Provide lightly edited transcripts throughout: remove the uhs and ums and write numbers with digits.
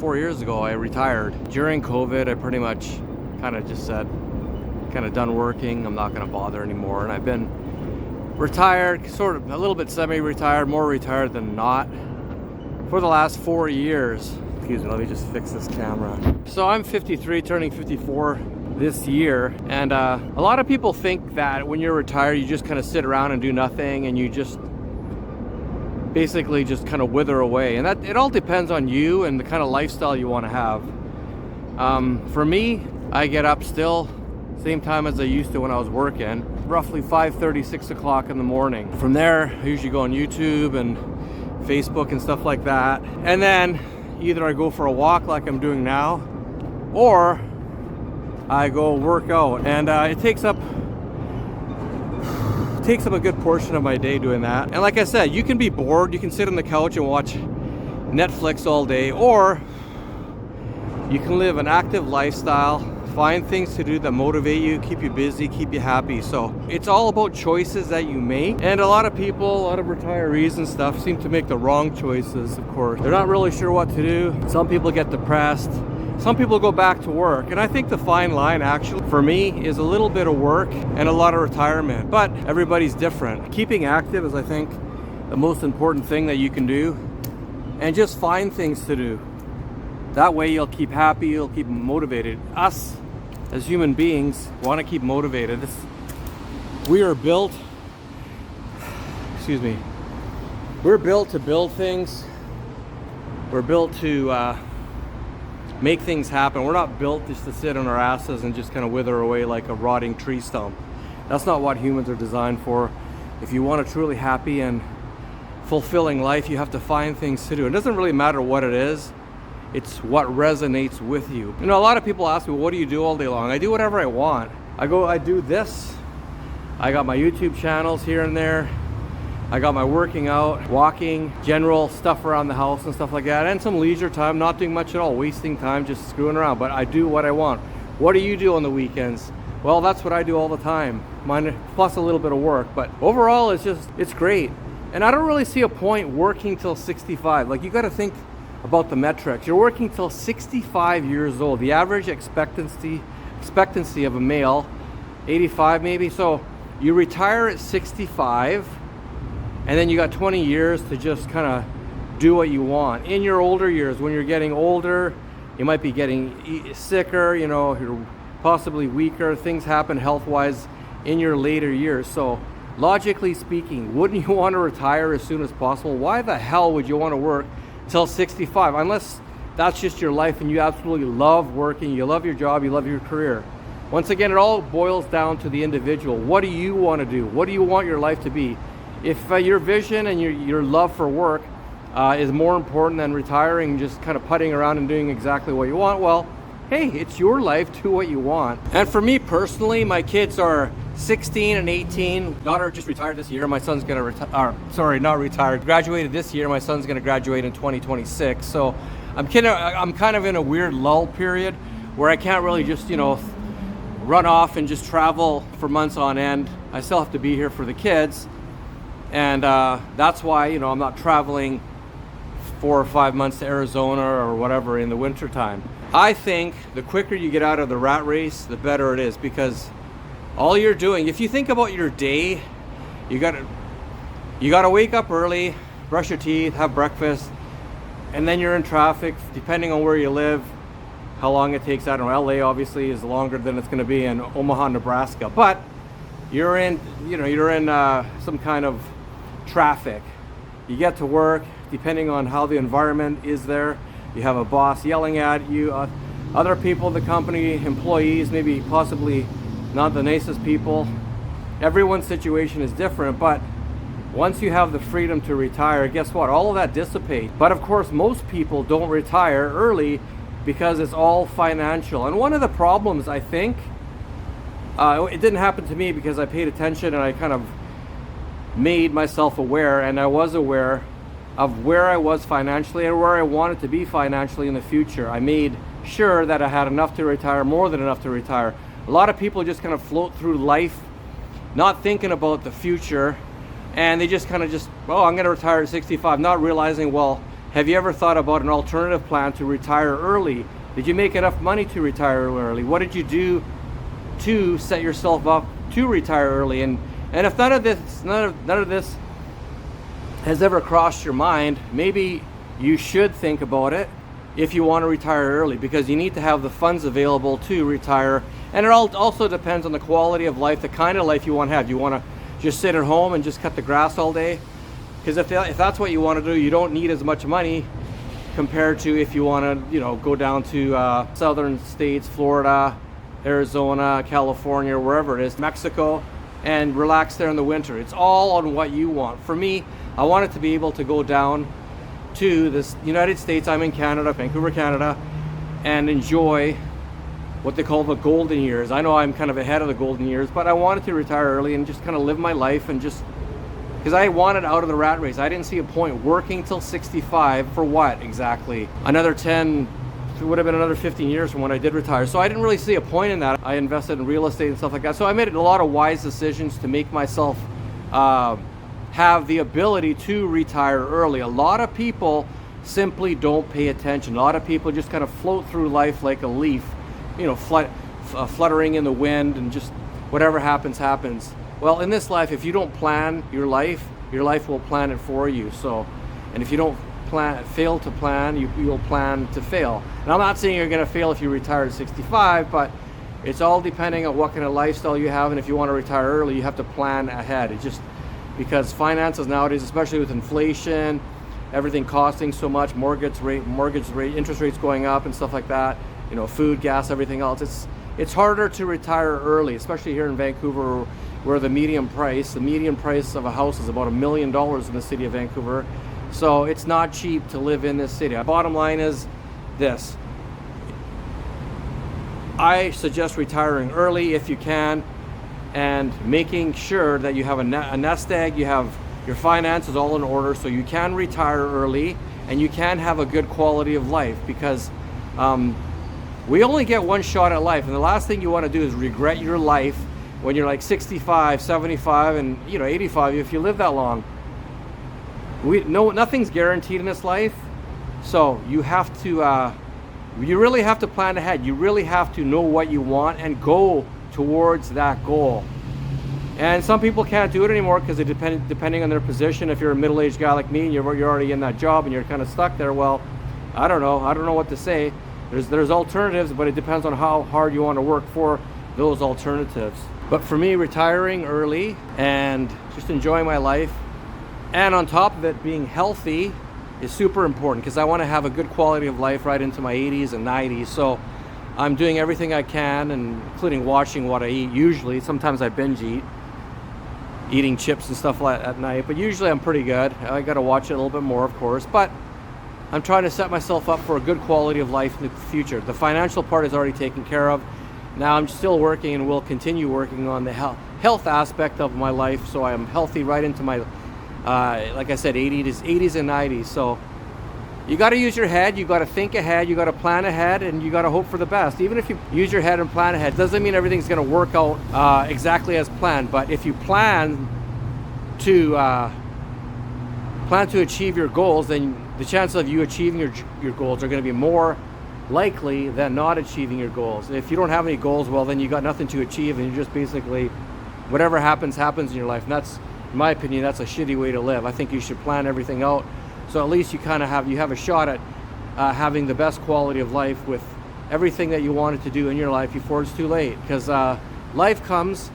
4 years ago, I retired. During COVID, I pretty much kind of just said, kind of done working. I'm not going to bother anymore. And I've been retired, sort of a little bit semi-retired, more retired than not, for the last 4 years. Excuse me, let me just fix this camera. So I'm 53, turning 54 this year. And a lot of people think that when you're retired, you just kind of sit around and do nothing and you just basically just kind of wither away. And that it all depends on you and the kind of lifestyle you want to have. For me, I get up still same time as I used to when I was working, roughly 5:30, 6 o'clock in the morning. From there, I usually go on YouTube and Facebook and stuff like that. And then either I go for a walk like I'm doing now, or I go work out. And it takes up a good portion of my day doing that. And like I said, you can be bored, you can sit on the couch and watch Netflix all day, or you can live an active lifestyle, find things to do that motivate you, keep you busy, keep you happy. So it's all about choices that you make. And a lot of people, a lot of retirees and stuff seem to make the wrong choices, of course. They're not really sure what to do. Some people get depressed. Some people go back to work. And I think the fine line actually for me is a little bit of work and a lot of retirement. But everybody's different. Keeping active is, I think, the most important thing that you can do. And just find things to do. That way you'll keep happy, you'll keep motivated. Us as human beings want to keep motivated. We are built, we're built to build things. We're built to make things happen. We're not built just to sit on our asses and just kind of wither away like a rotting tree stump. That's not what humans are designed for. If you want a truly happy and fulfilling life, you have to find things to do. It doesn't really matter what it is. It's what resonates with you. You know, a lot of people ask me, what do you do all day long? I do whatever I want. I do this. I got my YouTube channels here and there. I got my working out, walking, general stuff around the house and stuff like that. And some leisure time, not doing much at all, wasting time, just screwing around. But I do what I want. What do you do on the weekends? Well, that's what I do all the time. Mine, plus a little bit of work. But overall, it's great. And I don't really see a point working till 65. Like, you got to think about the metrics. You're working till 65 years old. The average expectancy of a male, 85 maybe. So you retire at 65, and then you got 20 years to just kind of do what you want. In your older years, when you're getting older, you might be getting sicker, you know, you're possibly weaker. Things happen health-wise in your later years. So logically speaking, wouldn't you want to retire as soon as possible? Why the hell would you want to work till 65, unless that's just your life and you absolutely love working, you love your job, you love your career? Once again, it all boils down to the individual. What do you want to do? What do you want your life to be? If your vision and your love for work is more important than retiring, just kind of putting around and doing exactly what you want, well, hey, it's your life, do what you want. And for me personally, my kids are 16 and 18. Daughter just retired this year. My son's gonna graduated this year. My son's gonna graduate in 2026. So I'm kind of in a weird lull period where I can't really just, you know, run off and just travel for months on end. I still have to be here for the kids. And that's why, you know, I'm not traveling 4 or 5 months to Arizona or whatever in the winter time. I think the quicker you get out of the rat race, the better it is, because all you're doing, if you think about your day, you gotta wake up early, brush your teeth, have breakfast, and then you're in traffic, depending on where you live, how long it takes. I don't know, LA obviously is longer than it's gonna be in Omaha, Nebraska, but you're in some kind of traffic. You get to work, depending on how the environment is there. You have a boss yelling at you, other people in the company, employees, maybe possibly not the nicest people. Everyone's situation is different, but once you have the freedom to retire, guess what? All of that dissipates. But of course, most people don't retire early because it's all financial. And one of the problems, I think, it didn't happen to me because I paid attention and I kind of made myself aware, and I was aware of where I was financially and where I wanted to be financially in the future. I made sure that I had enough to retire, more than enough to retire. A lot of people just kind of float through life not thinking about the future, and they just kind of oh, I'm going to retire at 65, not realizing, well, Have you ever thought about an alternative plan to retire early? Did you make enough money to retire early? What did you do to set yourself up to retire early? And if none of this has ever crossed your mind, maybe you should think about it if you want to retire early, because you need to have the funds available to retire. And it also depends on the quality of life, the kind of life you want to have. You want to just sit at home and just cut the grass all day? Because if that's what you want to do, you don't need as much money compared to if you want to, go down to southern states, Florida, Arizona, California, wherever it is, Mexico, and relax there in the winter. It's all on what you want. For me, I wanted to be able to go down to this United States, I'm in Canada, Vancouver, Canada, and enjoy what they call the golden years. I know I'm kind of ahead of the golden years, but I wanted to retire early and just kind of live my life, and just because I wanted out of the rat race. I didn't see a point working till 65 for what exactly? Another 10, it would have been another 15 years from when I did retire. So I didn't really see a point in that. I invested in real estate and stuff like that. So I made a lot of wise decisions to make myself have the ability to retire early. A lot of people simply don't pay attention. A lot of people just kind of float through life like a leaf, fluttering in the wind, and just whatever happens, happens. Well, in this life, if you don't plan your life will plan it for you. So, and if you don't fail to plan, you'll plan to fail. And I'm not saying you're going to fail if you retire at 65, but it's all depending on what kind of lifestyle you have. And if you want to retire early, you have to plan ahead. It just, because finances nowadays, especially with inflation, everything costing so much, mortgage rate, interest rates going up and stuff like that, food, gas, everything else, it's harder to retire early, especially here in Vancouver, where the median price of a house is about $1 million in the city of Vancouver. So it's not cheap to live in this city. Bottom line is this: I suggest retiring early if you can, and making sure that you have a nest egg, you have your finances all in order, so you can retire early and you can have a good quality of life. Because we only get one shot at life, and the last thing you want to do is regret your life when you're like 65, 75, and 85 if you live that long. Nothing's guaranteed in this life, so you have to you really have to plan ahead. You really have to know what you want and go towards that goal. And some people can't do it anymore because depending on their position. If you're a middle-aged guy like me and you're already in that job and you're kind of stuck there, well, I don't know what to say. There's alternatives, but it depends on how hard you want to work for those alternatives. But for me, retiring early and just enjoying my life, and on top of it being healthy, is super important, because I want to have a good quality of life right into my 80s and 90s. So I'm doing everything I can, and including watching what I eat. Usually, sometimes I binge eating chips and stuff like at night, but usually I'm pretty good. I got to watch it a little bit more, of course, but I'm trying to set myself up for a good quality of life in the future. The financial part is already taken care of. Now I'm still working, and will continue working on the health aspect of my life, so I am healthy right into my like I said, 80s and 90s. So you got to use your head, you got to think ahead, you got to plan ahead, and you got to hope for the best. Even if you use your head and plan ahead, doesn't mean everything's going to work out exactly as planned. But if you plan to achieve your goals, then the chances of you achieving your goals are going to be more likely than not achieving your goals. If you don't have any goals, well, then you got nothing to achieve, and you're just basically, whatever happens in your life. And that's, in my opinion, that's a shitty way to live. I think you should plan everything out, so at least you kind of have a shot at having the best quality of life with everything that you wanted to do in your life before it's too late. Because life comes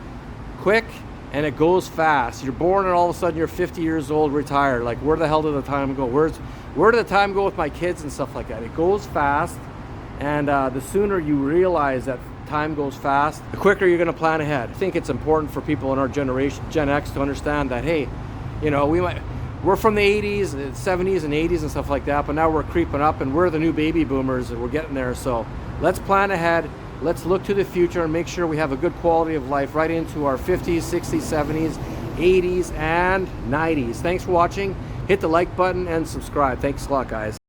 quick and it goes fast. You're born and all of a sudden you're 50 years old, retired. Like, where the hell did the time go? Where did the time go with my kids and stuff like that? It goes fast, and the sooner you realize that time goes fast, the quicker you're going to plan ahead. I think it's important for people in our generation, Gen X, to understand that, hey, we're from the 80s, 70s and 80s and stuff like that, but now we're creeping up, and we're the new baby boomers, and we're getting there. So let's plan ahead. Let's look to the future and make sure we have a good quality of life right into our 50s, 60s, 70s, 80s, and 90s. Thanks for watching. Hit the like button and subscribe. Thanks a lot, guys.